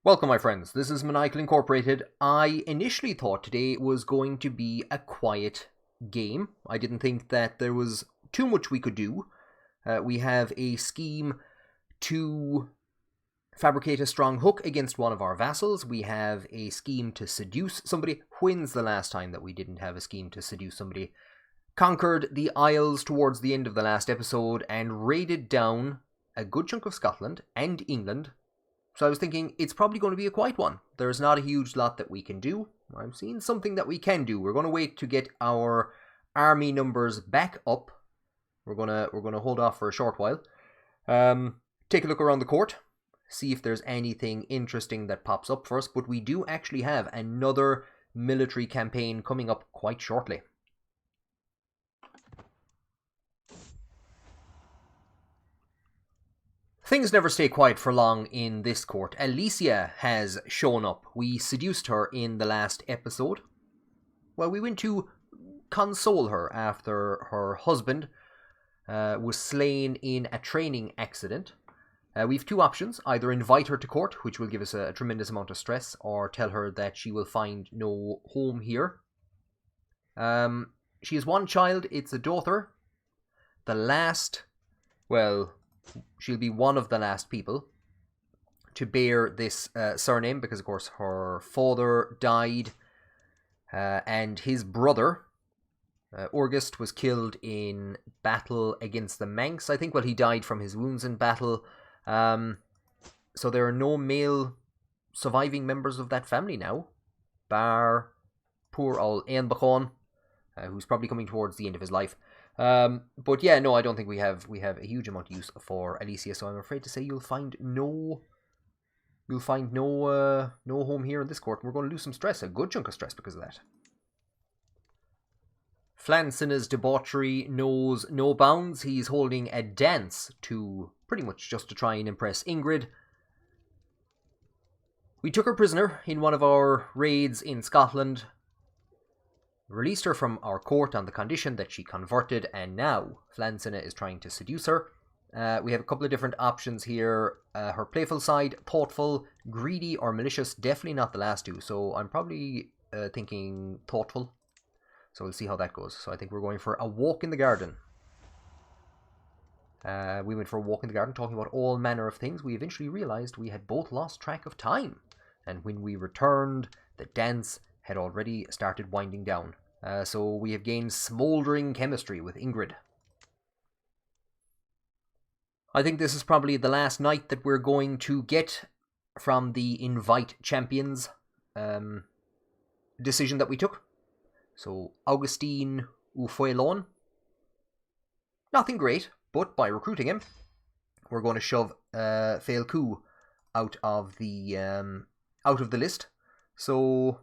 Welcome, my friends. This is Maniacal Incorporated. I initially thought today was going to be a quiet game. I didn't think that there was too much we could do. We have a scheme to fabricate a strong hook against one of our vassals. We have a scheme to seduce somebody. When's the last time that we didn't have a scheme to seduce somebody? Conquered the Isles towards the end of the last episode and raided down a good chunk of Scotland and England. So I was thinking it's probably going to be a quiet one. There's not a huge lot that we can do. I'm seeing something that we can do. We're going to wait to get our army numbers back up. We're gonna hold off for a short while. Take a look around the court. See if there's anything interesting that pops up for us. But we do actually have another military campaign coming up quite shortly. Things never stay quiet for long in this court. Alicia has shown up. We seduced her in the last episode. Well, we went to console her after her husband was slain in a training accident. We have two options. Either invite her to court, which will give us a tremendous amount of stress, or tell her that she will find no home here. She has one child. It's a daughter. She'll be one of the last people to bear this surname because, of course, her father died and his brother, August, was killed in battle against the Manx, I think. Well, he died from his wounds in battle. So there are no male surviving members of that family now, bar poor old Ian Bachon, who's probably coming towards the end of his life. But yeah, no, I don't think we have a huge amount of use for Alicia, so I'm afraid to say you'll find no home here in this court. We're going to lose some stress, a good chunk of stress because of that. Flann Sinna's debauchery knows no bounds. He's holding a dance to pretty much just to try and impress Ingrid. We took her prisoner in one of our raids in Scotland. Released her from our court on the condition that she converted, and now Flann Sinna is trying to seduce her. We have a couple of different options here. Her playful side, thoughtful, greedy, or malicious. Definitely not the last two, so I'm probably thinking thoughtful. So we'll see how that goes. So I think we're going for a walk in the garden. We went for a walk in the garden talking about all manner of things. We eventually realized we had both lost track of time. And when we returned, the dance had already started winding down. So we have gained smouldering chemistry with Ingrid. I think this is probably the last night that we're going to get from the invite champions decision that we took. So Augustine Ufuelon. Nothing great, but by recruiting him, we're going to shove Failku out of the list. So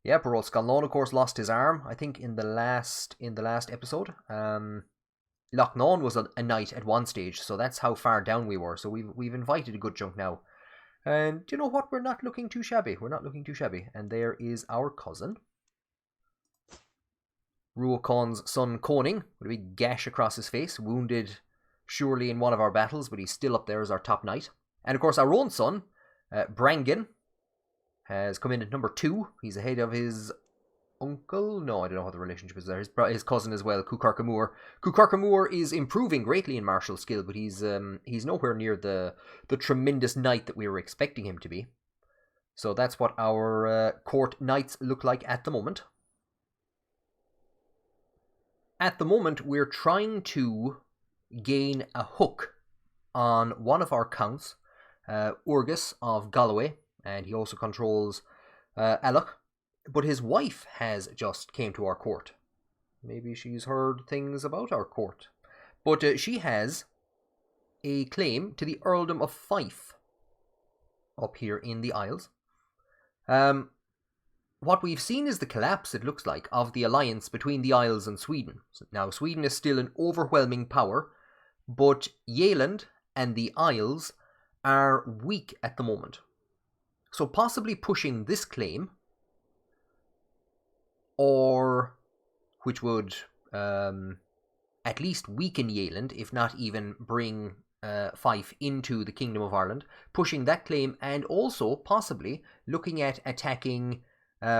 yeah, Barol Scanlon, of course, lost his arm, I think, in the last episode. Lochnawn was a knight at one stage, so that's how far down we were. So we've invited a good chunk now. And you know what? We're not looking too shabby. And there is our cousin. Ruokon's son Koning, with a big gash across his face, wounded surely in one of our battles, but he's still up there as our top knight. And of course, our own son, Brangen, has come in at number 2. He's ahead of his uncle. No, I don't know how the relationship is there. His cousin as well, Kukarkamur. Kukarkamur is improving greatly in martial skill, but he's nowhere near the tremendous knight that we were expecting him to be. So that's what our court knights look like at the moment. At the moment, we're trying to gain a hook on one of our counts, Urgus of Galloway, and he also controls Alloch. But his wife has just came to our court. Maybe she's heard things about our court. But she has a claim to the Earldom of Fife up here in the Isles. What we've seen is the collapse, it looks like, of the alliance between the Isles and Sweden. Now, Sweden is still an overwhelming power, but Yealand and the Isles are weak at the moment. So possibly pushing this claim, or which would at least weaken Yealand, if not even bring fief into the Kingdom of Ireland, pushing that claim, and also possibly looking at attacking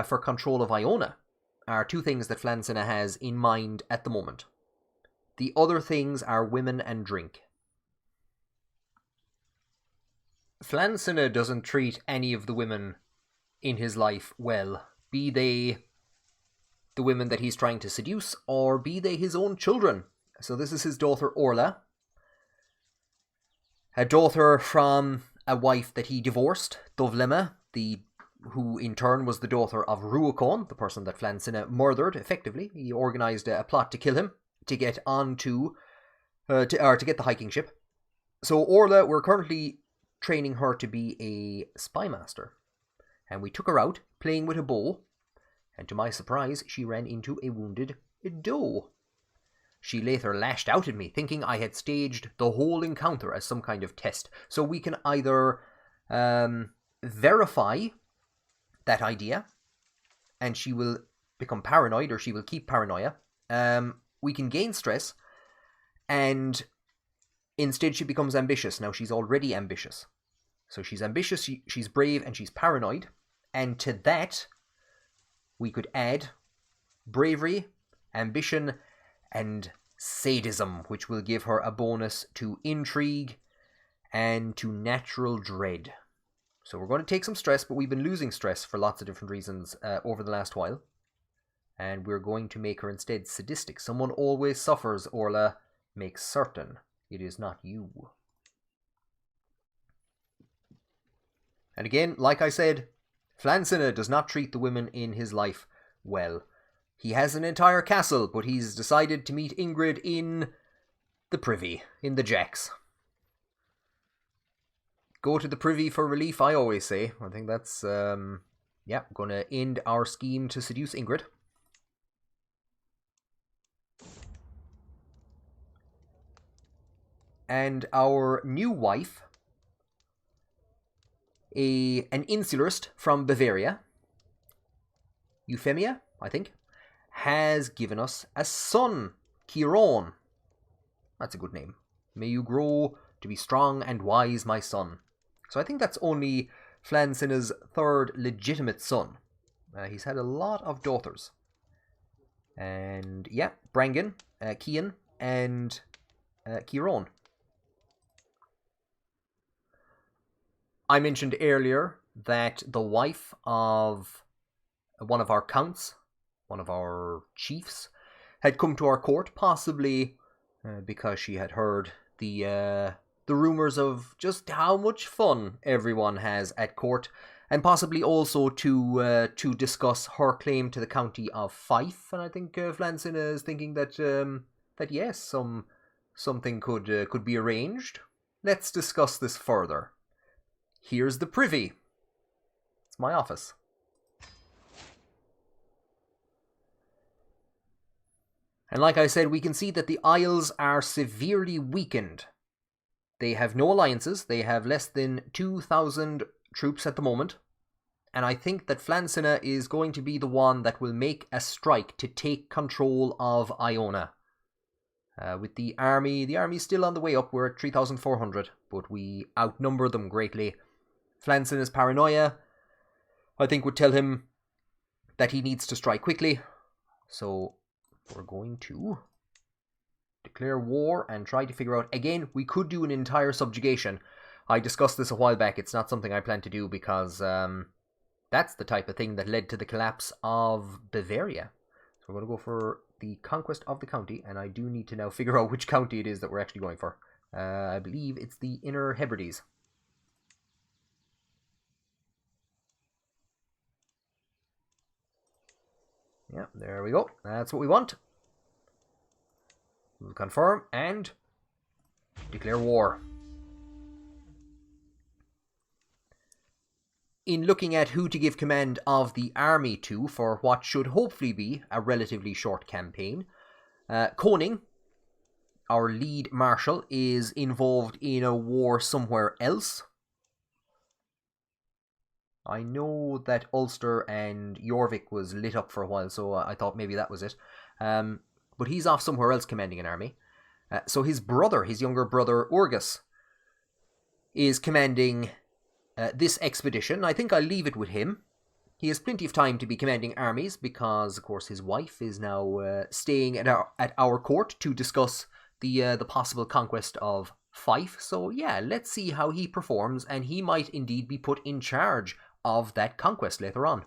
for control of Iona, are two things that Flann Sinna has in mind at the moment. The other things are women and drink. Flann Sinna doesn't treat any of the women in his life well, be they the women that he's trying to seduce, or be they his own children. So this is his daughter Orla, a daughter from a wife that he divorced, Dovlema, who in turn was the daughter of Ruacón, the person that Flann Sinna murdered, effectively. He organised a plot to kill him, to get onto, to get the hiking ship. So Orla, we're currently training her to be a spy master. And we took her out, playing with a bow, and to my surprise, she ran into a wounded doe. She later lashed out at me, thinking I had staged the whole encounter as some kind of test. So we can either verify that idea, and she will become paranoid, or she will keep paranoia. We can gain stress, and instead she becomes ambitious. Now, she's already ambitious. So she's ambitious, she's brave, and she's paranoid. And to that, we could add bravery, ambition, and sadism, which will give her a bonus to intrigue and to natural dread. So we're going to take some stress, but we've been losing stress for lots of different reasons over the last while. And we're going to make her instead sadistic. Someone always suffers, Orla. Make certain it is not you. And again, like I said, Flann Sinna does not treat the women in his life well. He has an entire castle, but he's decided to meet Ingrid in the privy, in the jacks. Go to the privy for relief, I always say. I think that's, going to end our scheme to seduce Ingrid. And our new wife, an insularist from Bavaria, Euphemia, I think, has given us a son, Chiron. That's a good name. May you grow to be strong and wise, my son. So I think that's only Flann Sinna's third legitimate son. He's had a lot of daughters. And yeah, Brangan, Cian, and Chiron. I mentioned earlier that the wife of one of our counts, one of our chiefs, had come to our court, possibly because she had heard the rumours of just how much fun everyone has at court, and possibly also to discuss her claim to the county of Fife. And I think Flann Sinna is thinking that yes, something could be arranged. Let's discuss this further. Here's the privy. It's my office. And like I said, we can see that the Isles are severely weakened. They have no alliances. They have less than 2,000 troops at the moment. And I think that Flann Sinna is going to be the one that will make a strike to take control of Iona. With the army's still on the way up. We're at 3,400, but we outnumber them greatly. Flann Sinna's paranoia, I think, would tell him that he needs to strike quickly. So we're going to declare war and try to figure out, again, we could do an entire subjugation. I discussed this a while back. It's not something I plan to do because that's the type of thing that led to the collapse of Bavaria. So we're going to go for the conquest of the county, and I do need to now figure out which county it is that we're actually going for. I believe it's the Inner Hebrides. Yeah, there we go. That's what we want. We'll confirm and declare war. In looking at who to give command of the army to for what should hopefully be a relatively short campaign, Koning, our lead marshal, is involved in a war somewhere else. I know that Ulster and Jorvik was lit up for a while, so I thought maybe that was it. But he's off somewhere else commanding an army. So his younger brother, Urgus, is commanding this expedition. I think I'll leave it with him. He has plenty of time to be commanding armies because, of course, his wife is now staying at our court to discuss the possible conquest of Fife. So yeah, let's see how he performs, and he might indeed be put in charge of that conquest later on.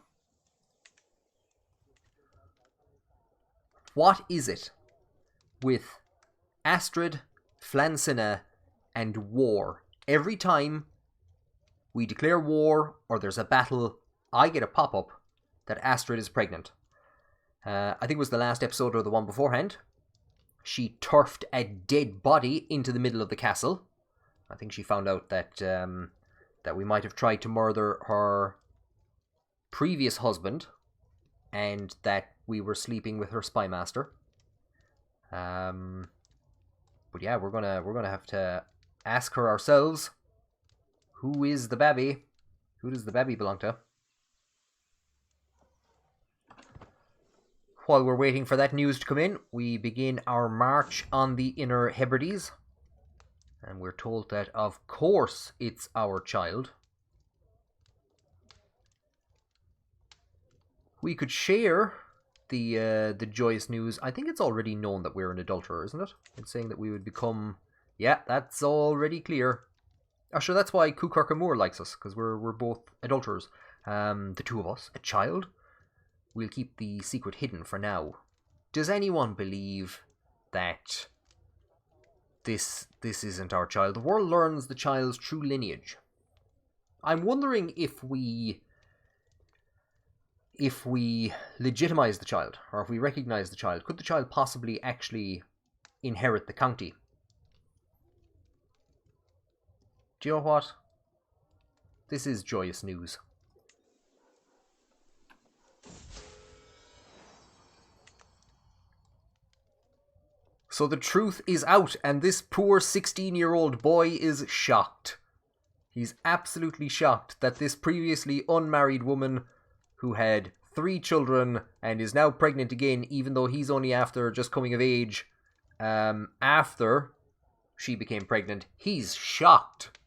What is it with Astrid, Flann Sinna, and war? Every time we declare war or there's a battle, I get a pop-up that Astrid is pregnant. I think it was the last episode or the one beforehand. She turfed a dead body into the middle of the castle. I think she found out that that we might have tried to murder her previous husband, and that we were sleeping with her spy master. But yeah, we're gonna have to ask her ourselves. Who is the baby? Who does the baby belong to? While we're waiting for that news to come in, we begin our march on the Inner Hebrides. And we're told that, of course, it's our child. We could share the joyous news. I think it's already known that we're an adulterer, isn't it? It's saying that we would become... Yeah, that's already clear. Oh, sure, that's why Kukirk Moore likes us, because we're both adulterers. The two of us, a child. We'll keep the secret hidden for now. Does anyone believe that this isn't our child? The world learns the child's true lineage. I'm wondering if we legitimize the child, or if we recognize the child, could the child possibly actually inherit the county? Do you know what? This is joyous news. So the truth is out, and this poor 16-year-old boy is shocked. He's absolutely shocked that this previously unmarried woman who had 3 children and is now pregnant again, even though he's only after just coming of age after she became pregnant, he's shocked.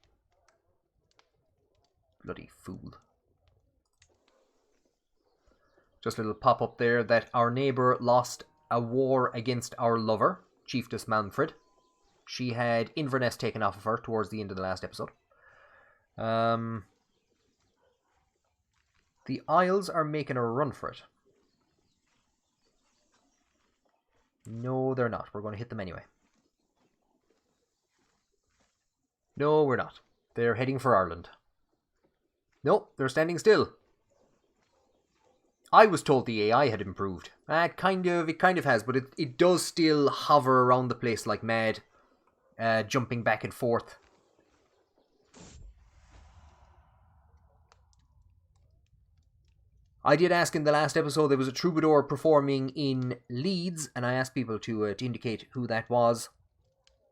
Bloody fool. Just a little pop-up there that our neighbour lost a war against our lover, Chiefess Manfred. She had Inverness taken off of her towards the end of the last episode. The Isles are making a run for it. No, they're not. We're going to hit them anyway. No, we're not. They're heading for Ireland. No, they're standing still. I was told the AI had improved. It kind of has, but it does still hover around the place like mad, jumping back and forth. I did ask in the last episode, there was a troubadour performing in Leeds, and I asked people to indicate who that was.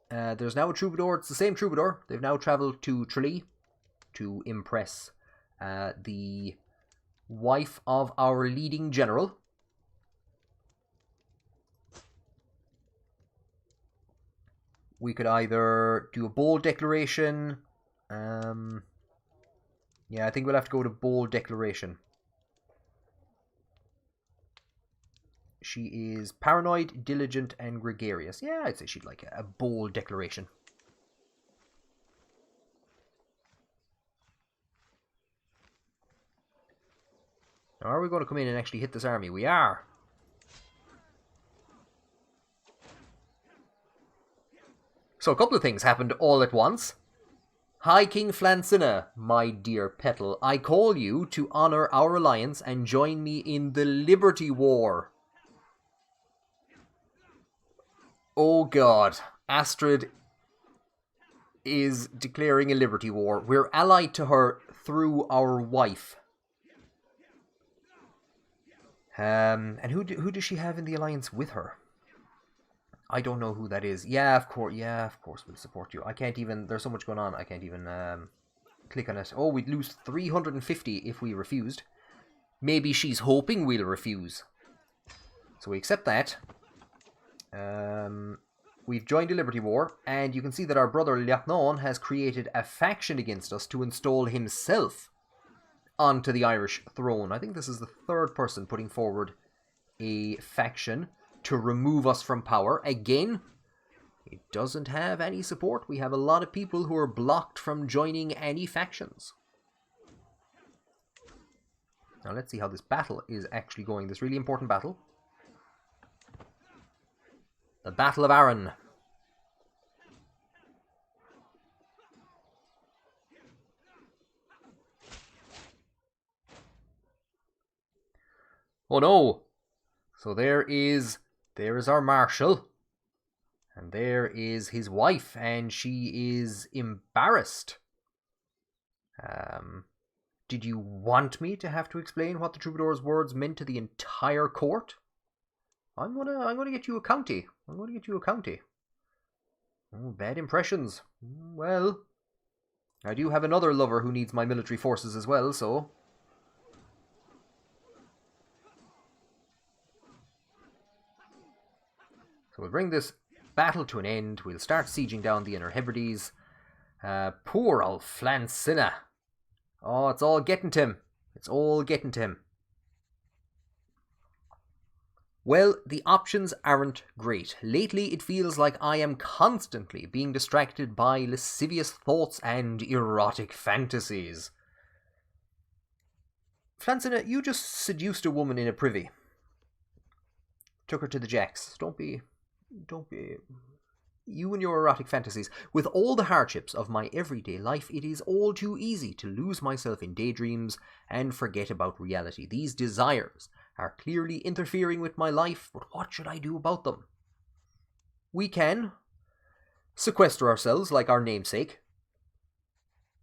There's now a troubadour. It's the same troubadour. They've now travelled to Tralee to impress the wife of our leading general. We could either do a bold declaration. Yeah, I think we'll have to go to bold declaration. She is paranoid, diligent, and gregarious. Yeah, I'd say she'd like a bold declaration. Now, are we going to come in and actually hit this army? We are. So a couple of things happened all at once. Hi, King Flann Sinna, my dear Petal. I call you to honour our alliance and join me in the Liberty War. Oh god, Astrid is declaring a Liberty War. We're allied to her through our wife. And who does she have in the alliance with her? I don't know who that is. Yeah, of course we'll support you. I can't even, there's so much going on, I can't even click on it. Oh, we'd lose 350 if we refused. Maybe she's hoping we'll refuse. So we accept that. we've joined a Liberty War, and you can see that our brother Liachnon has created a faction against us to install himself onto the Irish throne. I think this is the third person putting forward a faction to remove us from power. Again, it doesn't have any support. We have a lot of people who are blocked from joining any factions. Now let's see how this battle is actually going. This really important battle. The Battle of Arran. Oh no! So there is our Marshal. And there is his wife, and she is embarrassed. Did you want me to have to explain what the troubadour's words meant to the entire court? I'm gonna get you a county. I'm gonna get you a county. Oh, bad impressions. Well, I do have another lover who needs my military forces as well, so... So we'll bring this battle to an end. We'll start sieging down the Inner Hebrides. Poor old Flann Sinna. Oh, it's all getting to him. It's all getting to him. Well, the options aren't great. Lately, it feels like I am constantly being distracted by lascivious thoughts and erotic fantasies. Flann Sinna, you just seduced a woman in a privy. Took her to the jacks. Don't be... You and your erotic fantasies. With all the hardships of my everyday life, it is all too easy to lose myself in daydreams and forget about reality. These desires are clearly interfering with my life, but what should I do about them? We can sequester ourselves like our namesake,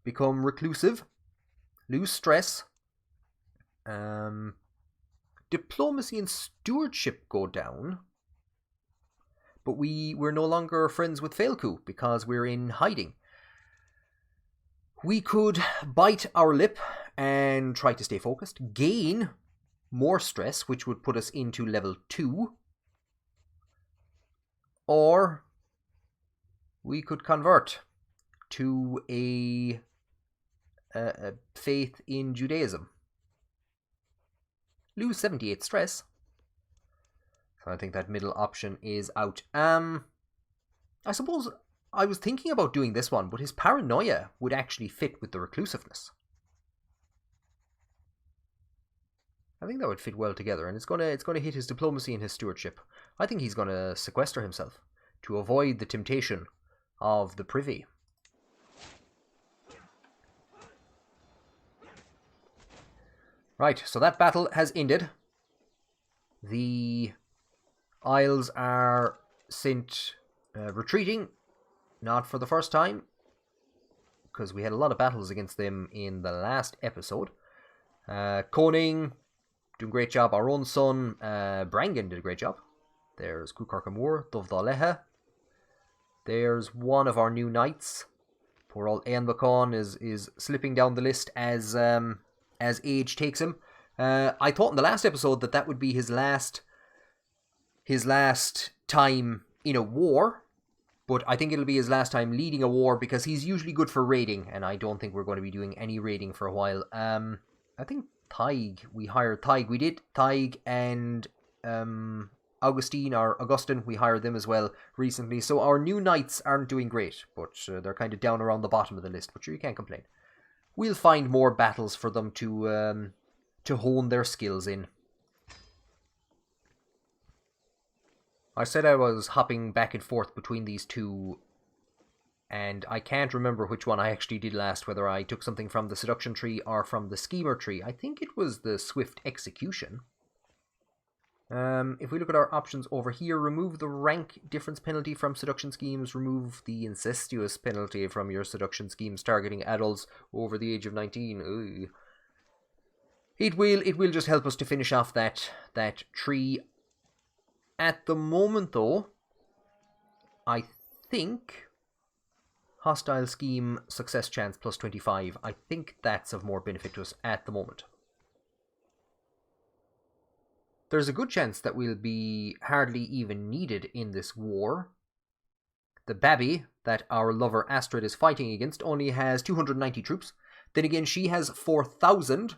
become reclusive, lose stress, diplomacy and stewardship go down, but we're no longer friends with Failku because we're in hiding. We could bite our lip and try to stay focused, gain more stress, which would put us into level 2, or we could convert to a faith in Judaism. Lose 78 stress. So I think that middle option is out. I suppose I was thinking about doing this one, but his paranoia would actually fit with the reclusiveness. I think that would fit well together, and it's gonna hit his diplomacy and his stewardship. I think he's gonna sequester himself to avoid the temptation of the privy. Right, so that battle has ended. The Isles are sent retreating, not for the first time, because we had a lot of battles against them in the last episode. Koning, doing a great job. Our own son, Brangan, did a great job. There's Kukarkamur, Dovdaleha. There's one of our new knights. Poor old Ean Bacon is slipping down the list as age takes him. I thought in the last episode that would be his last time in a war, but I think it'll be his last time leading a war because he's usually good for raiding, and I don't think we're going to be doing any raiding for a while. I think Thaig, we hired Thaig. We did Thaig and Augustine, we hired them as well recently. So our new knights aren't doing great, but they're kind of down around the bottom of the list, but sure, you can't complain. We'll find more battles for them to hone their skills in. I said I was hopping back and forth between these two, and I can't remember which one I actually did last, whether I took something from the Seduction Tree or from the Schemer Tree. I think it was the Swift Execution. If we look at our options over here, remove the rank difference penalty from seduction schemes, remove the incestuous penalty from your seduction schemes targeting adults over the age of 19. Ugh. It will just help us to finish off that tree. At the moment, though, I think hostile scheme success chance plus 25. I think that's of more benefit to us at the moment. There's a good chance that we'll be hardly even needed in this war, The Babby that our lover Astrid is fighting against only has 290 troops. Then again, she has 4,000,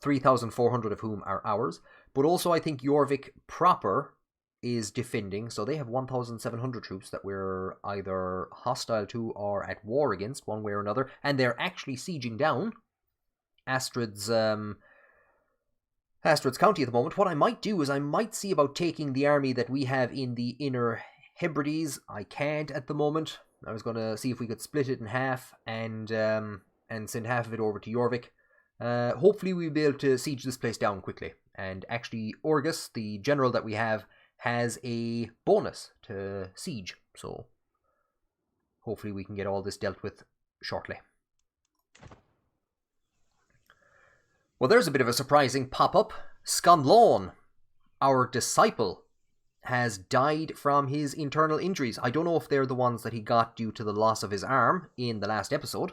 3,400 of whom are ours. But also, I think Jorvik proper is defending, so they have 1,700 troops that we're either hostile to or at war against, one way or another. And they're actually sieging down Astrid's county at the moment. What I might do is I might see about taking the army that we have in the Inner Hebrides. I can't at the moment. I was going to see if we could split it in half and send half of it over to Jorvik. Hopefully we'll be able to siege this place down quickly. And actually Orgus, the general that we have, has a bonus to siege. So hopefully we can get all this dealt with shortly. Well, there's a bit of a surprising pop-up. Scanlon, our disciple, has died from his internal injuries. I don't know if they're the ones that he got due to the loss of his arm in the last episode.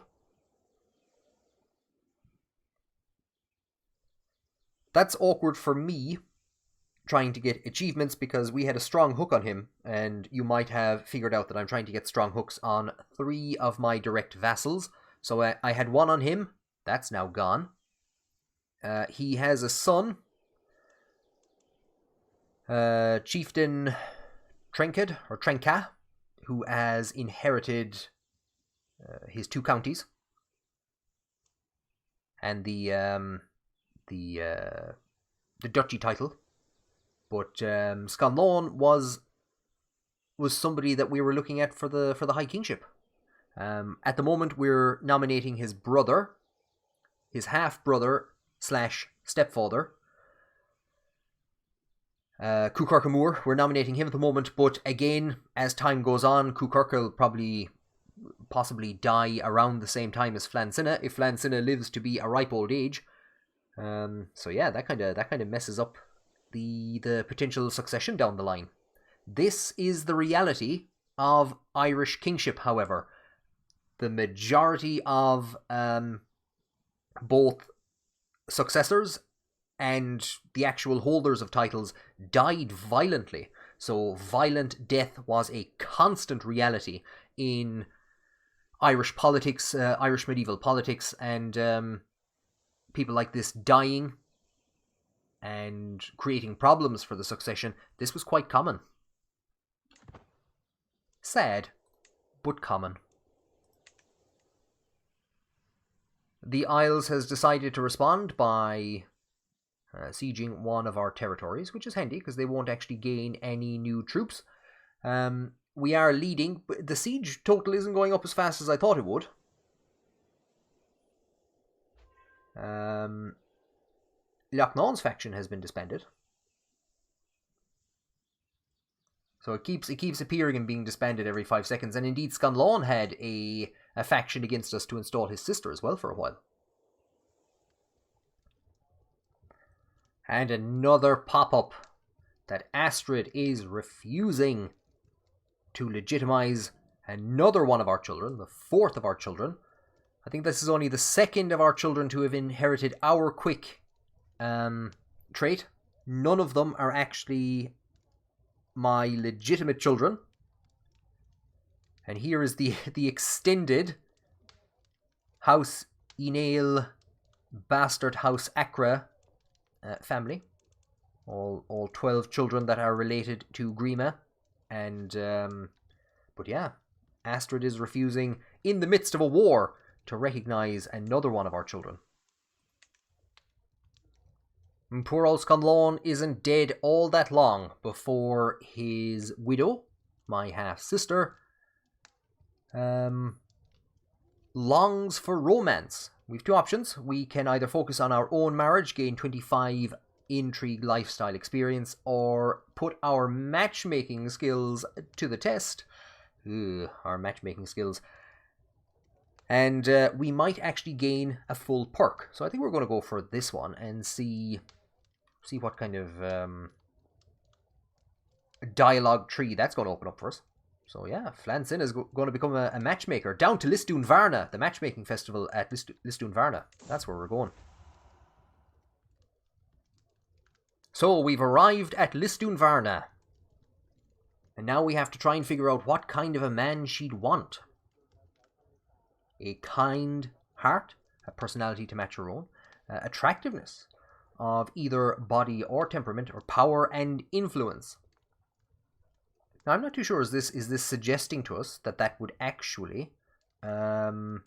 That's awkward for me, trying to get achievements, because we had a strong hook on him, and you might have figured out that I'm trying to get strong hooks on 3 of my direct vassals. So I had 1 on him. That's now gone. He has a son, Chieftain Trenka, who has inherited his 2 counties and the duchy title. But Scanlon was somebody that we were looking at for the High Kingship. At the moment, we're nominating his brother, his half-brother / stepfather, Kukarkamur. We're nominating him at the moment, but again, as time goes on, Kukarka will possibly die around the same time as Flann Sinna, if Flann Sinna lives to be a ripe old age. So yeah, that kind of messes up the potential succession down the line. This is the reality of Irish kingship, however. The majority of both successors and the actual holders of titles died violently. So violent death was a constant reality in Irish politics, Irish medieval politics, and people like this dying and creating problems for the succession. This was quite common. Sad, but common. The Isles has decided to respond by sieging one of our territories, which is handy because they won't actually gain any new troops. We are leading, but the siege total isn't going up as fast as I thought it would. Lochnawn's faction has been disbanded. So it keeps appearing and being disbanded every 5 seconds. And indeed, Scanlon had a faction against us to install his sister as well for a while. And another pop-up that Astrid is refusing to legitimize another one of our children, the 4th of our children. I think this is only the 2nd of our children to have inherited our quick trait. None of them are actually my legitimate children. And here is the extended House Uí Néill, Bastard House Acra family. All 12 children that are related to Grima. And, but yeah, Astrid is refusing, in the midst of a war, to recognize another one of our children. And poor old Scanlon isn't dead all that long before his widow, my half-sister, longs for romance. We've 2 options. We can either focus on our own marriage, gain 25 intrigue lifestyle experience, or put our matchmaking skills to the test. Our matchmaking skills. And we might actually gain a full perk. So I think we're going to go for this one and see what kind of dialogue tree that's going to open up for us. So yeah, Flann Sinna is going to become a matchmaker. Down to Listún Varna, the matchmaking festival at Listún Varna. That's where we're going. So we've arrived at Listún Varna. And now we have to try and figure out what kind of a man she'd want. A kind heart, a personality to match her own, attractiveness of either body or temperament, or power and influence. Now, I'm not too sure, is this suggesting to us that would actually, when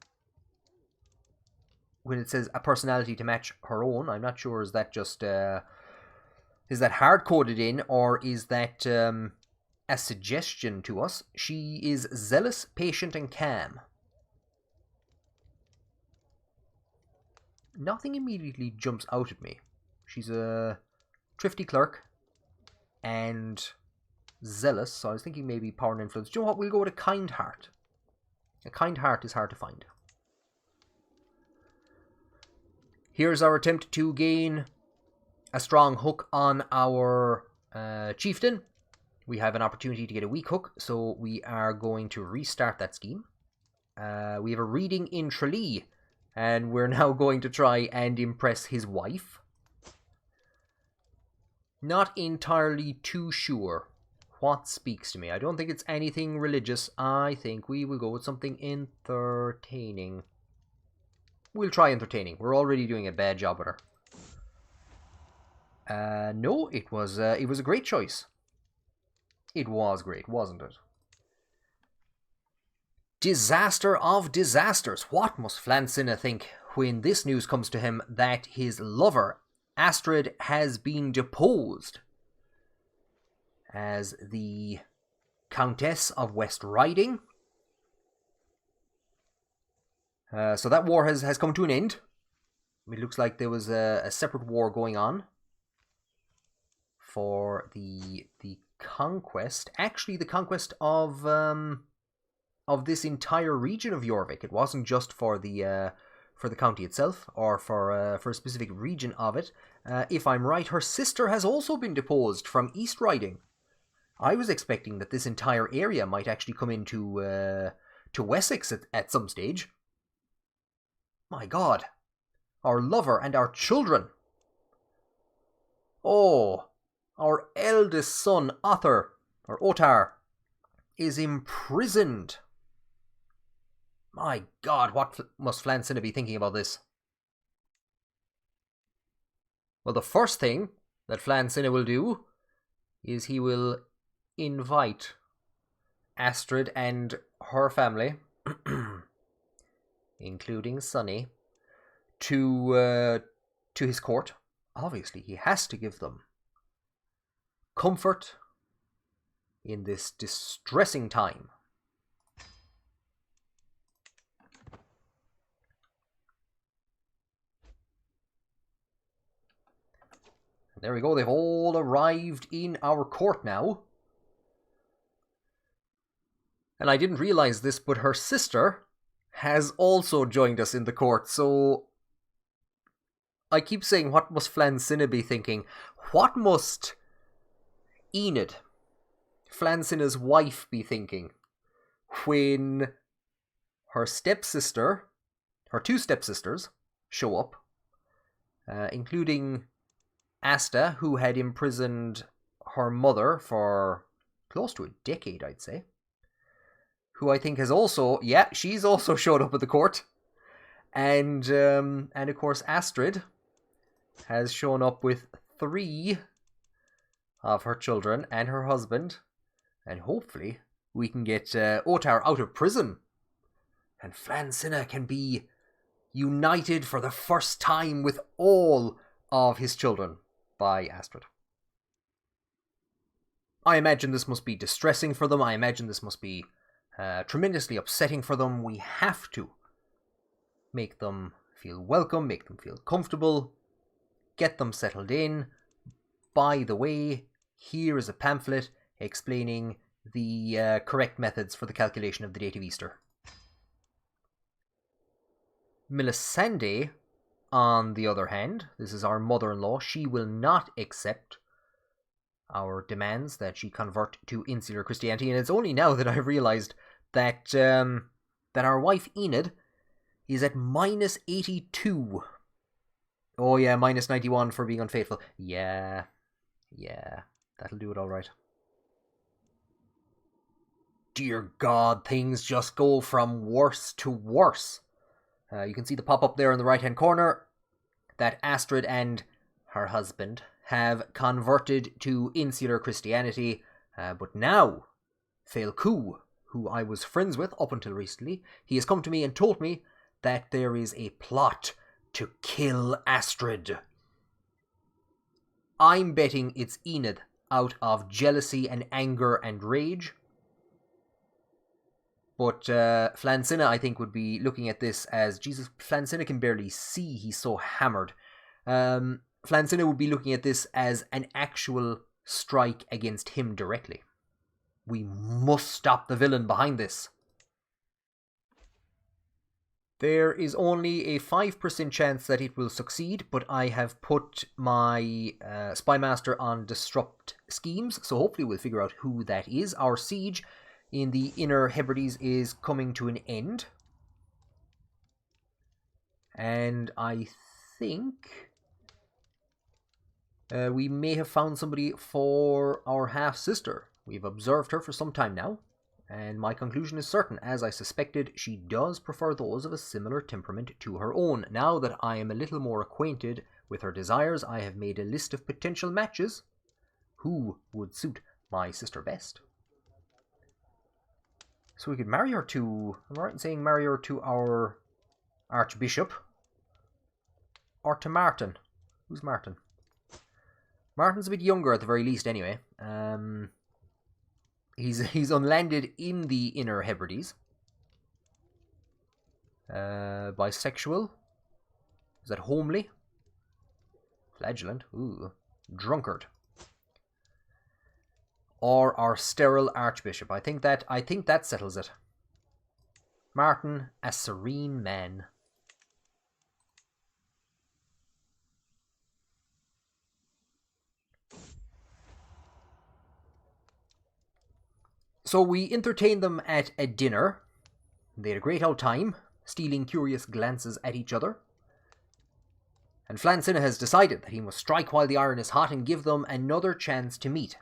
it says a personality to match her own, I'm not sure, is that just, is that hard-coded in, or is that a suggestion to us? She is zealous, patient, and calm. Nothing immediately jumps out at me. She's a thrifty clerk and zealous, so I was thinking maybe power and influence. Do you know what? We'll go with a kind heart. A kind heart is hard to find. Here's our attempt to gain a strong hook on our chieftain. We have an opportunity to get a weak hook, so we are going to restart that scheme. We have a reading in Tralee, and we're now going to try and impress his wife. Not entirely too sure what speaks to me. I don't think it's anything religious. I think we will go with something entertaining. We'll try entertaining. We're already doing a bad job with her. No, it was a great choice. It was great, wasn't it? Disaster of disasters. What must Flann Sinna think when this news comes to him that his lover, Astrid, has been deposed as the Countess of West Riding? So that war has come to an end. It looks like there was a separate war going on for the conquest. Actually, the conquest of this entire region of Jorvik. It wasn't just for the county itself, or for a specific region of it. If I'm right, her sister has also been deposed from East Riding. I was expecting that this entire area might actually come into to Wessex at some stage. My God, our lover and our children. Oh, our eldest son, Ottar, is imprisoned. My God, what must Flann Sinna be thinking about this? Well, the first thing that Flann Sinna will do is he will invite Astrid and her family, including Sonny, to his court. Obviously, he has to give them comfort in this distressing time. There we go, they've all arrived in our court now. And I didn't realize this, but her sister has also joined us in the court. So I keep saying, what must Flann Sinna be thinking? What must Enid, Flann Sinna's wife, be thinking when her stepsister, her two stepsisters, show up, including Asta, who had imprisoned her mother for close to a decade, I'd say, who I think has also, she's also showed up at the court, and of course Astrid has shown up with 3 of her children and her husband, and hopefully we can get Ottar out of prison, and Flann Sinna can be united for the first time with all of his children by Astrid. I imagine this must be distressing for them. I imagine this must be tremendously upsetting for them. We have to make them feel welcome, make them feel comfortable, get them settled in. By the way, here is a pamphlet explaining the correct methods for the calculation of the date of Easter. Melisande, on the other hand, this is our mother-in-law, she will not accept our demands that she convert to insular Christianity, and it's only now that I realized that that our wife Enid is at minus 82. Oh yeah, minus 91 for being unfaithful. Yeah, that'll do it all right. Dear God, things just go from worse to worse. You can see the pop-up there in the right-hand corner that Astrid and her husband have converted to insular Christianity, but now Failcu, who I was friends with up until recently, he has come to me and told me that there is a plot to kill Astrid. I'm betting it's Enid out of jealousy and anger and rage. But Flann Sinna, I think, would be looking at this as, Jesus, Flann Sinna can barely see, he's so hammered. Flann Sinna would be looking at this as an actual strike against him directly. We must stop the villain behind this. There is only a 5% chance that it will succeed, but I have put my Spy Master on disrupt schemes, so hopefully we'll figure out who that is. Our siege in the Inner Hebrides is coming to an end. And I think we may have found somebody for our half-sister. We've observed her for some time now, and my conclusion is certain. As I suspected, she does prefer those of a similar temperament to her own. Now that I am a little more acquainted with her desires, I have made a list of potential matches. Who would suit my sister best? So we could marry her to... Am I right in saying marry her to our Archbishop? Or to Martin? Who's Martin? Martin's a bit younger at the very least anyway. He's unlanded in the Inner Hebrides. Bisexual. Is that homely? Flagellant. Ooh. Drunkard. Or our sterile Archbishop. I think that settles it. Martin, a serene man. So we entertained them at a dinner. They had a great old time, stealing curious glances at each other. And Flann Sinna has decided that he must strike while the iron is hot and give them another chance to meet.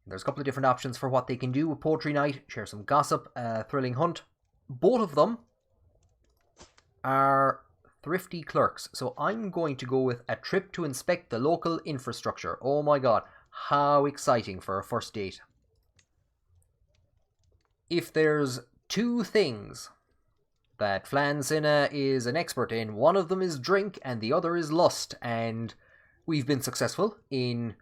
There's a couple of different options for what they can do. A poetry night, share some gossip, a thrilling hunt. Both of them are thrifty clerks. So I'm going to go with a trip to inspect the local infrastructure. Oh my god, how exciting for a first date. If there's two things that Flann Sinna is an expert in, one of them is drink and the other is lust. And we've been successful in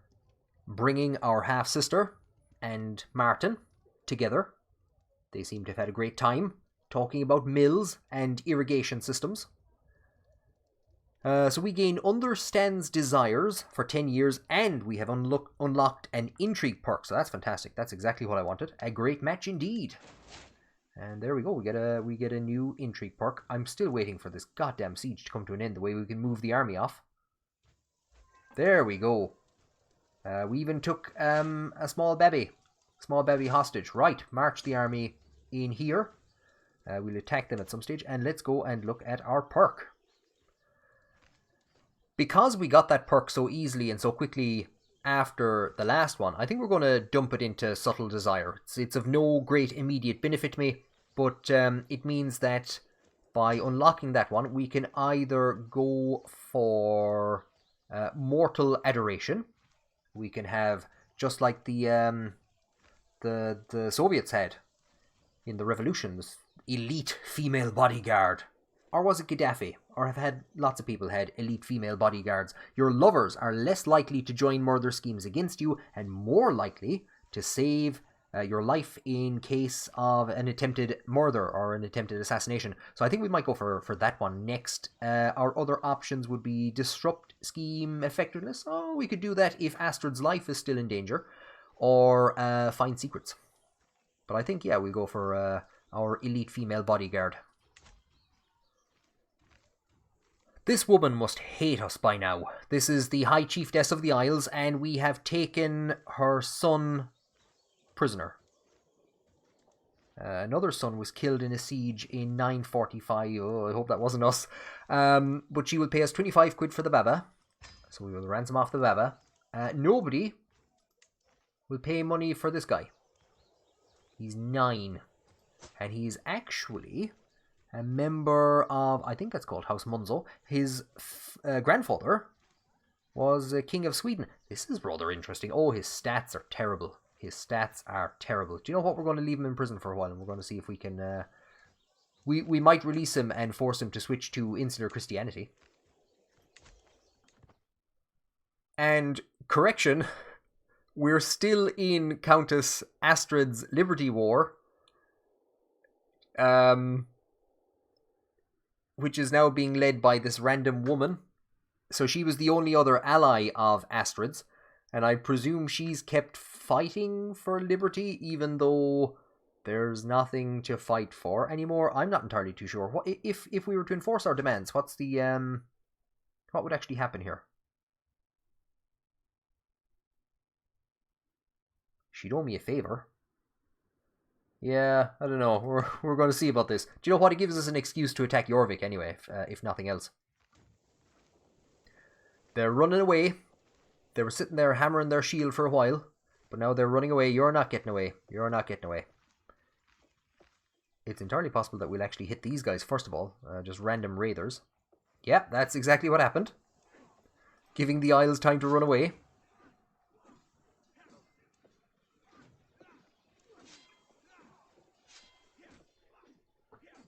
bringing our half-sister and Martin together. They seem to have had a great time talking about mills and irrigation systems. So we gain Understands Desires for 10 years, and we have unlocked an intrigue perk, so that's fantastic. That's exactly what I wanted. A great match indeed. And there we go, we get a new intrigue perk. I'm still waiting for this goddamn siege to come to an end, the way we can move the army off. There we go. We even took a small baby hostage. Right, march the army in here. We'll attack them at some stage, and let's go and look at our perk. Because we got that perk so easily and so quickly after the last one, I think we're going to dump it into Subtle Desire. It's of no great immediate benefit to me, but it means that by unlocking that one, we can either go for Mortal Adoration. We can have, just like the Soviets had in the revolutions, elite female bodyguard. Or was it Gaddafi? Or have had lots of people had elite female bodyguards. Your lovers are less likely to join murder schemes against you and more likely to save your life in case of an attempted murder or an attempted assassination. So I think we might go for that one next. Our other options would be Disrupt Scheme Effectiveness. Oh, we could do that if Astrid's life is still in danger. Or Find Secrets. But I think, yeah, we'll go for our elite female bodyguard. This woman must hate us by now. This is the High Chiefess of the Isles, and we have taken her son prisoner. Another son was killed in a siege in 945. Oh, I hope that wasn't us. But she will pay us 25 quid for the baba. So we will ransom off the baba. Nobody will pay money for this guy. He's 9. And he's actually a member of, I think that's called House Munzo. His grandfather was King of Sweden. This is rather interesting. Oh, his stats are terrible. His stats are terrible. Do you know what? We're going to leave him in prison for a while, and we're going to see if we can... We might release him and force him to switch to insular Christianity. And, correction, we're still in Countess Astrid's Liberty War. Which is now being led by this random woman. So she was the only other ally of Astrid's. And I presume she's kept fighting for liberty, even though there's nothing to fight for anymore. I'm not entirely too sure. What if we were to enforce our demands? What's the what would actually happen here? She'd owe me a favor. Yeah, I don't know. We're going to see about this. Do you know what? It gives us an excuse to attack Jorvik anyway, if nothing else. They're running away. They were sitting there hammering their shield for a while, but now they're running away. You're not getting away. You're not getting away. It's entirely possible that we'll actually hit these guys first of all. Just random raiders. Yeah, that's exactly what happened. Giving the Isles time to run away.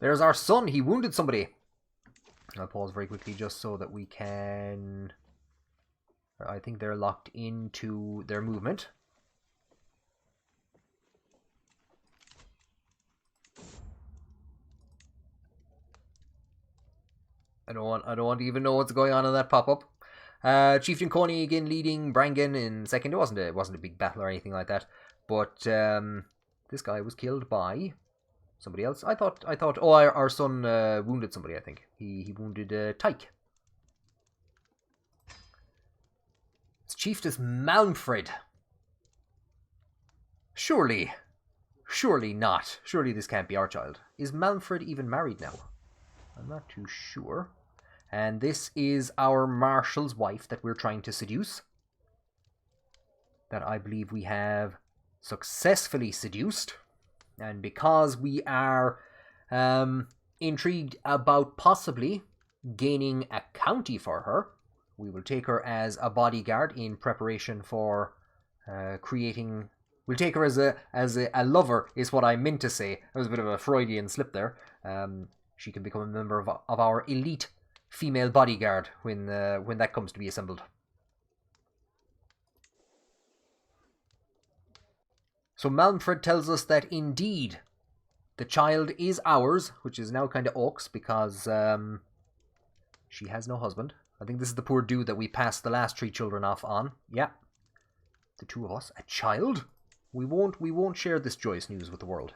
There's our son. He wounded somebody. I'll pause very quickly just so that we can... I think they're locked into their movement. I don't want to even know what's going on in that pop-up. Chieftain Coney again leading Brangan in second. It wasn't a big battle or anything like that. But this guy was killed by somebody else. I thought. Oh, our son wounded somebody. I think he wounded Tyke. It's Chiefess Malmfred. Surely not. Surely this can't be our child. Is Malmfred even married now? I'm not too sure. And this is our marshal's wife that we're trying to seduce. That I believe we have successfully seduced. And because we are intrigued about possibly gaining a county for her, we will take her as a bodyguard in preparation for creating... We'll take her as a lover, is what I meant to say. That was a bit of a Freudian slip there. She can become a member of our elite female bodyguard when that comes to be assembled. So Malmfred tells us that indeed the child is ours, which is now kind of oaks because she has no husband. I think this is the poor dude that we passed the last 3 children off on. Yeah. The 2 of us. A child? We won't share this joyous news with the world.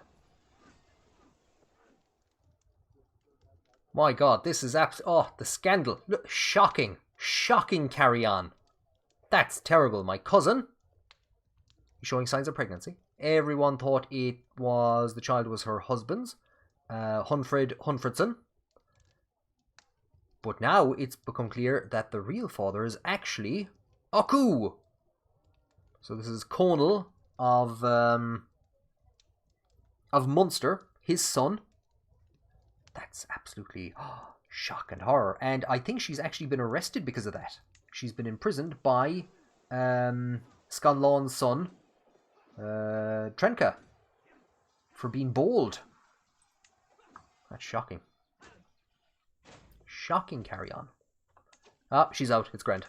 My God, this is oh, the scandal. Look, shocking. Shocking carry-on. That's terrible. My cousin is showing signs of pregnancy. Everyone thought the child was her husband's. Hunfred Hunfredson. But now it's become clear that the real father is actually Aku. So this is Conal of Munster, his son. That's absolutely shock and horror. And I think she's actually been arrested because of that. She's been imprisoned by Scanlon's son, Trenka, for being bold. That's shocking. Shocking carry-on. Ah, she's out. It's grand.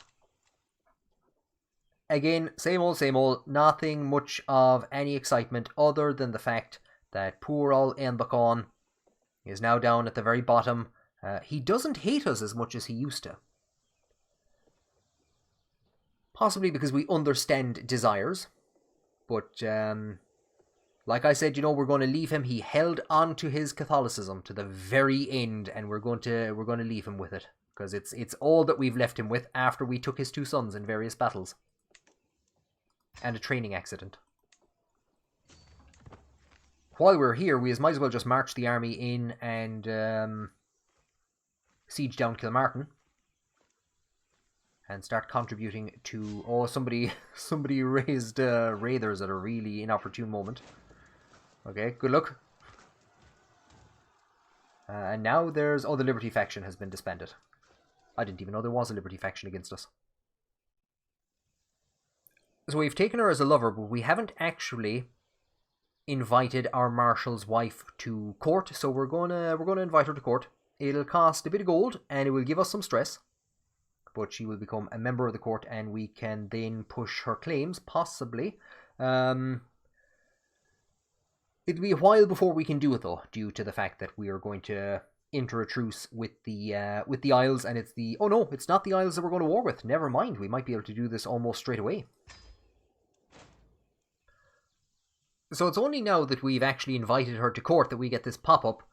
Again, same old. Nothing much of any excitement other than the fact that poor old Enbacon is now down at the very bottom. He doesn't hate us as much as he used to. Possibly because we understand desires. But, like I said, we're going to leave him. He held on to his Catholicism to the very end, and we're going to leave him with it. Because it's all that we've left him with after we took his 2 sons in various battles. And a training accident. While we're here, we might as well just march the army in and siege down Kilmartin. And start contributing to... Oh, somebody raised raiders at a really inopportune moment. Okay, good luck. And now there's... Oh, the Liberty faction has been disbanded. I didn't even know there was a Liberty faction against us. So we've taken her as a lover, but we haven't actually invited our marshal's wife to court. So we're gonna invite her to court. It'll cost a bit of gold, and it will give us some stress. But she will become a member of the court, and we can then push her claims, possibly. It'll be a while before we can do it, though, due to the fact that we are going to enter a truce with the Isles, and it's the... Oh no, it's not the Isles that we're going to war with. Never mind, we might be able to do this almost straight away. So it's only now that we've actually invited her to court that we get this pop-up.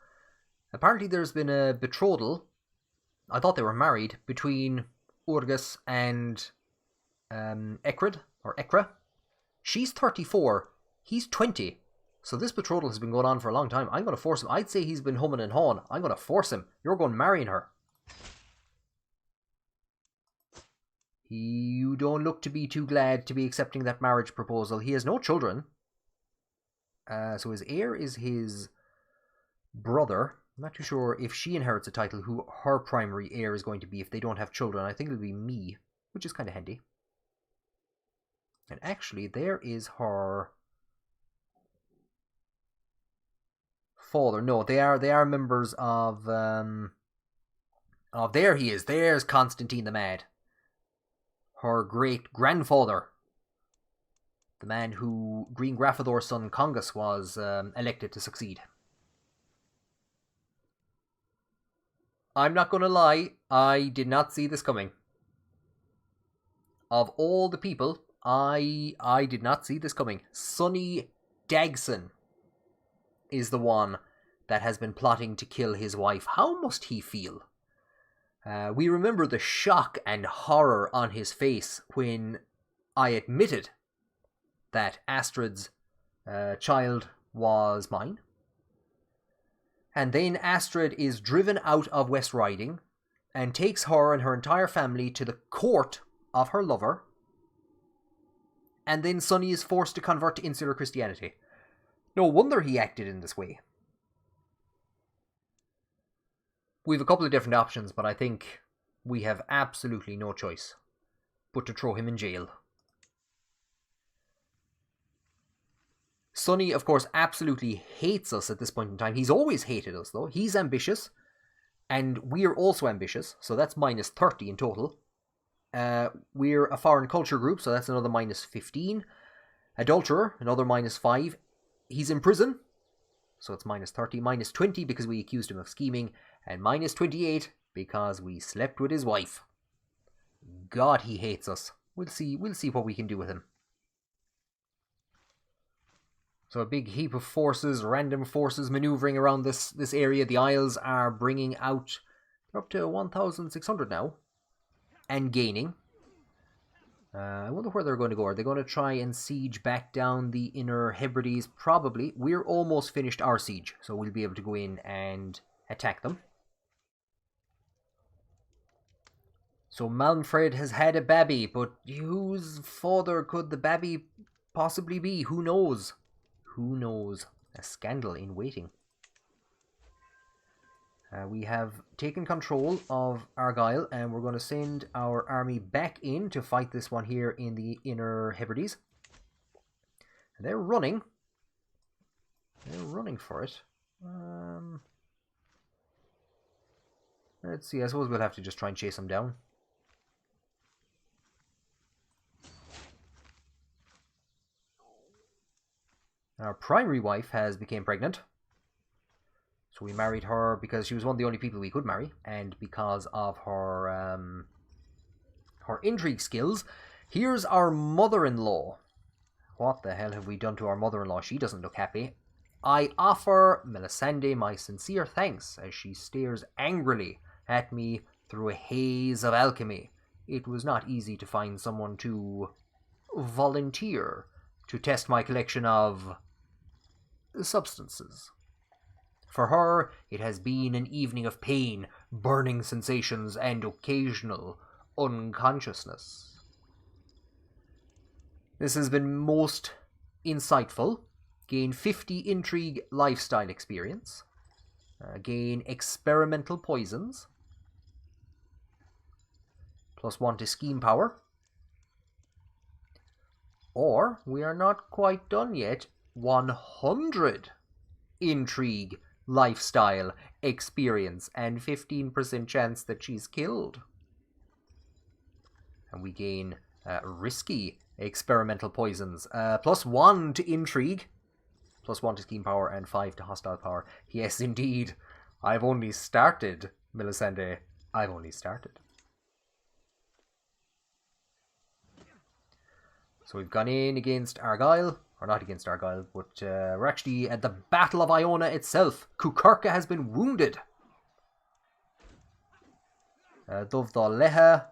Apparently there's been a betrothal, I thought they were married, between Urgus and Ekrid, or Ekra. She's 34, he's 20. So this betrothal has been going on for a long time. I'm going to force him. I'd say he's been humming and hawing. I'm going to force him. You're going marrying her. You don't look to be too glad to be accepting that marriage proposal. He has no children. So his heir is his brother. I'm not too sure if she inherits a title who her primary heir is going to be if they don't have children. I think it'll be me, which is kind of handy. And actually, there is her father. No, they are members of there he is. There's Constantine the Mad. Her great grandfather. The man who Green Graffador's son Congus was elected to succeed. I'm not going to lie, I did not see this coming. Of all the people, I did not see this coming. Sonny Dagson is the one that has been plotting to kill his wife. How must he feel? We remember the shock and horror on his face when I admitted that Astrid's child was mine. And then Astrid is driven out of West Riding and takes her and her entire family to the court of her lover. And then Sonny is forced to convert to insular Christianity. No wonder he acted in this way. We have a couple of different options, but I think we have absolutely no choice but to throw him in jail. Sonny, of course, absolutely hates us at this point in time. He's always hated us, though. He's ambitious, and we're also ambitious, so that's minus 30 in total. We're a foreign culture group, so that's another minus 15. Adulterer, another minus 5. He's in prison, so it's minus 30. Minus 20 because we accused him of scheming, and minus 28 because we slept with his wife. God, he hates us. We'll see what we can do with him. So a big heap of forces, random forces maneuvering around this area. The Isles are bringing out... They're up to 1,600 now. And gaining. I wonder where they're going to go. Are they going to try and siege back down the Inner Hebrides? Probably. We're almost finished our siege, so we'll be able to go in and attack them. So Malmfred has had a babby, but whose father could the babby possibly be? Who knows? Who knows? A scandal in waiting. We have taken control of Argyle, and we're going to send our army back in to fight this one here in the Inner Hebrides. And they're running. They're running for it. Let's see, I suppose we'll have to just try and chase them down. Our primary wife has become pregnant. So we married her because she was one of the only people we could marry, and because of her her intrigue skills. Here's our mother-in-law. What the hell have we done to our mother-in-law? She doesn't look happy. I offer Melisande my sincere thanks as she stares angrily at me through a haze of alchemy. It was not easy to find someone to volunteer to test my collection of substances. For her, it has been an evening of pain, burning sensations, and occasional unconsciousness. This has been most insightful. Gain 50 intrigue lifestyle experience. Gain experimental poisons. +1 to scheme power. Or, we are not quite done yet, 100 intrigue lifestyle experience and 15% chance that she's killed. And we gain risky experimental poisons. +1 to intrigue. +1 to scheme power and 5 to hostile power. Yes, indeed. I've only started, Melisande. I've only started. So we've gone in against Argyle. Or not against Argyle, but we're actually at the Battle of Iona itself. Cuchurca has been wounded. Dovdal Leha.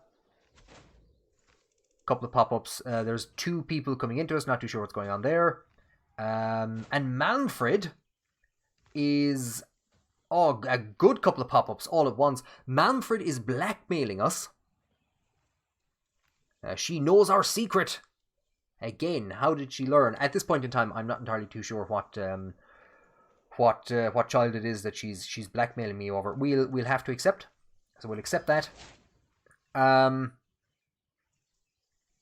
Couple of pop-ups. There's 2 people coming into us. Not too sure what's going on there. And Manfred is... Oh, a good couple of pop-ups all at once. Manfred is blackmailing us. She knows our secret. Again, how did she learn? At this point in time, I'm not entirely too sure what child it is that she's blackmailing me over. We'll have to accept. So we'll accept that.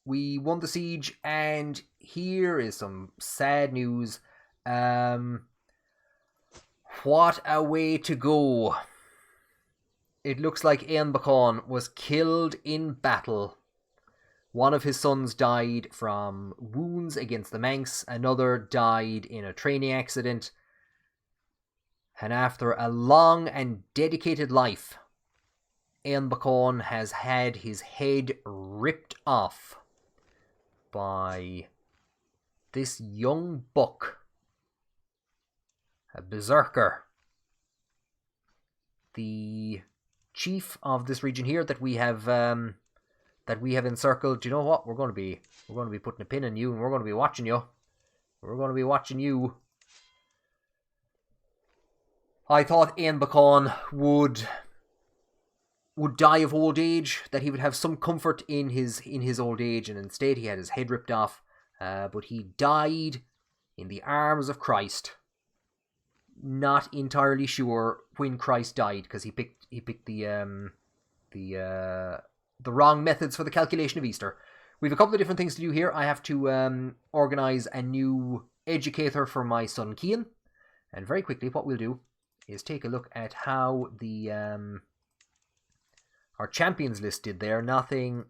We won the siege, and here is some sad news. What a way to go. It looks like Éanbacán was killed in battle. One of his sons died from wounds against the Manx. Another died in a training accident. And after a long and dedicated life, Éanbacán has had his head ripped off by this young buck, a berserker, the chief of this region here that we have encircled. Do you know what? We're going to be putting a pin in you, and we're going to be watching you. We're going to be watching you. I thought Éanbacán would die of old age, that he would have some comfort in his old age, and instead he had his head ripped off. But he died in the arms of Christ. Not entirely sure when Christ died, because he picked the wrong methods for the calculation of Easter. We have a couple of different things to do here. I have to organise a new educator for my son Cian, and very quickly what we'll do is take a look at how the our champions list did there. Nothing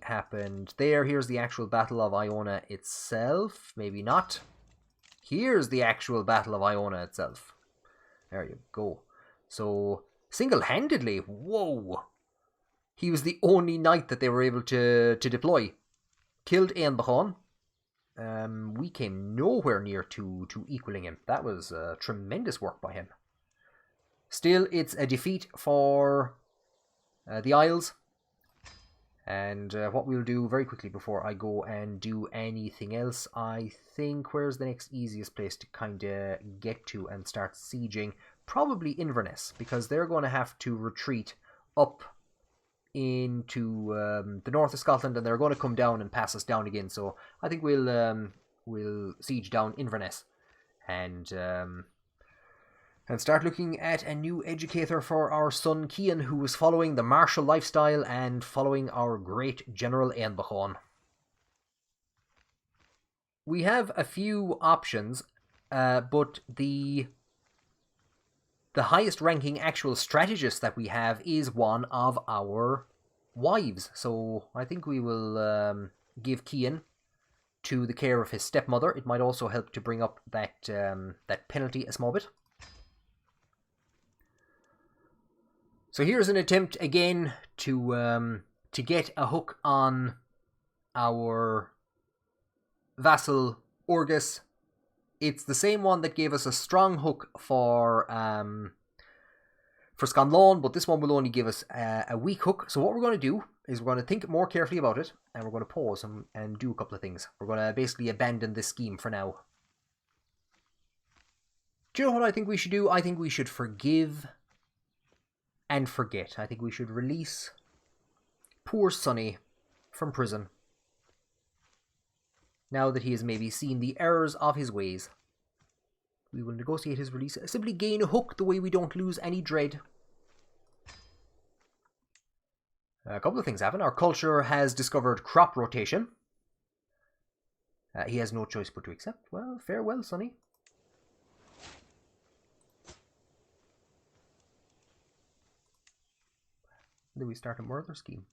happened there. Here's the actual Battle of Iona itself. Maybe not. Here's the actual Battle of Iona itself. There you go. So, single-handedly, whoa! He was the only knight that they were able to deploy. Killed Éanbacán. We came nowhere near to equaling him. That was tremendous work by him. Still, it's a defeat for the Isles. And what we'll do very quickly before I go and do anything else, I think, where's the next easiest place to kind of get to and start sieging? Probably Inverness, because they're going to have to retreat up into the north of Scotland, and they're going to come down and pass us down again. So I think we'll siege down Inverness and start looking at a new educator for our son Cian, who was following the martial lifestyle and following our great General Éanbacán. We have a few options, but the highest ranking actual strategist that we have is one of our wives. So I think we will give Cian to the care of his stepmother. It might also help to bring up that penalty a small bit. So here's an attempt again to get a hook on our vassal Orgus. It's the same one that gave us a strong hook for Scanlon, but this one will only give us a weak hook. So what we're going to do is we're going to think more carefully about it, and we're going to pause and do a couple of things. We're going to basically abandon this scheme for now. Do you know what I think we should do? I think we should forgive and forget. I think we should release poor Sonny from prison, now that he has maybe seen the errors of his ways. We will negotiate his release. Simply gain a hook the way we don't lose any dread. A couple of things happen. Our culture has discovered crop rotation. He has no choice but to accept. Well, farewell, Sonny. Then we start a murder scheme.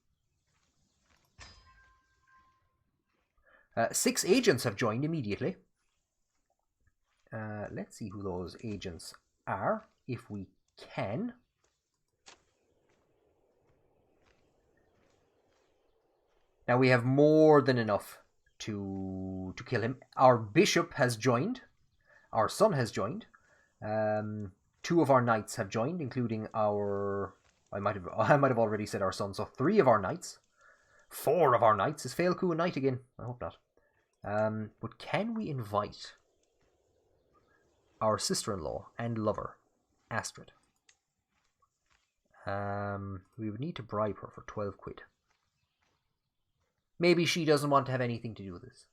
6 agents have joined immediately. Let's see who those agents are, if we can. Now we have more than enough to kill him. Our bishop has joined. Our son has joined. 2 of our knights have joined, including our... I might have already said our son, so 3 of our knights. 4 of our knights. Is Failku a knight again? I hope not. But can we invite our sister-in-law and lover, Astrid? We would need to bribe her for 12 quid. Maybe she doesn't want to have anything to do with this.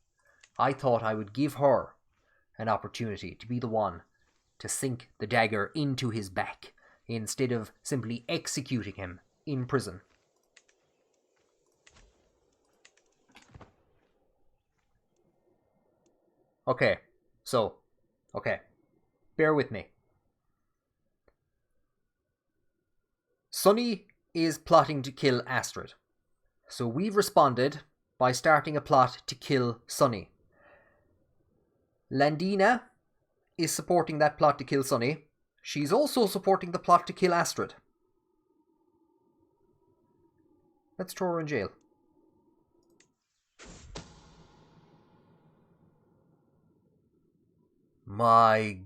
I thought I would give her an opportunity to be the one to sink the dagger into his back, instead of simply executing him in prison. Okay, bear with me. Sonny is plotting to kill Astrid. So we've responded by starting a plot to kill Sonny. Landina is supporting that plot to kill Sonny. She's also supporting the plot to kill Astrid. Let's throw her in jail. My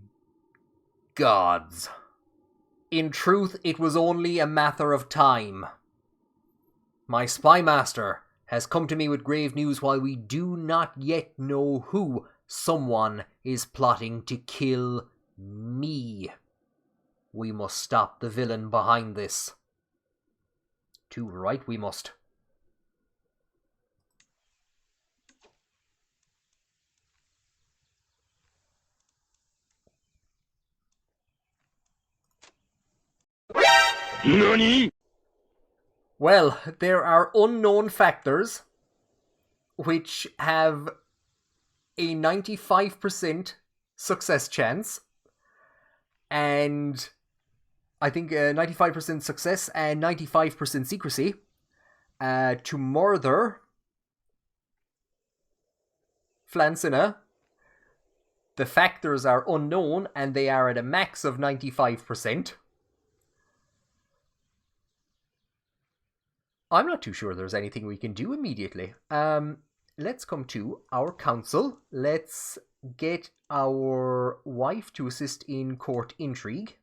gods. In truth, it was only a matter of time. My spy master has come to me with grave news while we do not yet know who. Someone is plotting to kill me. We must stop the villain behind this. Too right we must. NANI?! Well, there are unknown factors which have a 95% success chance, and I think 95% success and 95% secrecy to murder Flann Sinna. The factors are unknown and they are at a max of 95%. I'm not too sure there's anything we can do immediately. Let's come to our council. Let's get our wife to assist in court intrigue.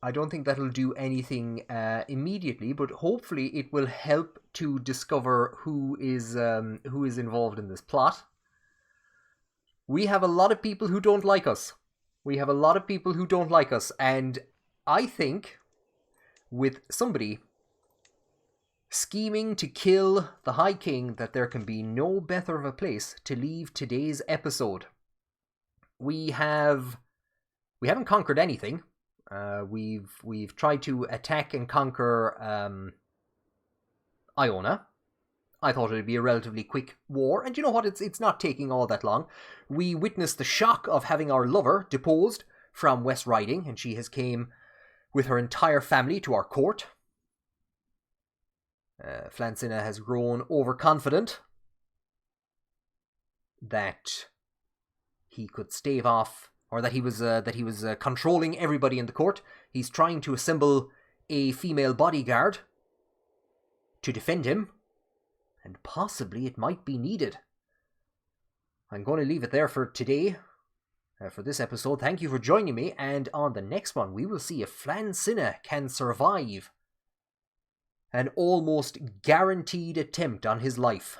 I don't think that'll do anything immediately, but hopefully it will help to discover who is involved in this plot. We have a lot of people who don't like us. And I think with somebody scheming to kill the High King that there can be no better of a place to leave today's episode. We haven't conquered anything. We've tried to attack and conquer Iona. I thought it'd be a relatively quick war, and you know what? It's not taking all that long. We witnessed the shock of having our lover deposed from West Riding, and she has came with her entire family to our court. Flann Sinna has grown overconfident that he could stave off, or that he was controlling everybody in the court. He's trying to assemble a female bodyguard to defend him, and possibly it might be needed. I'm going to leave it there for today. For this episode, thank you for joining me, and on the next one we will see if Flann Sinna can survive an almost guaranteed attempt on his life.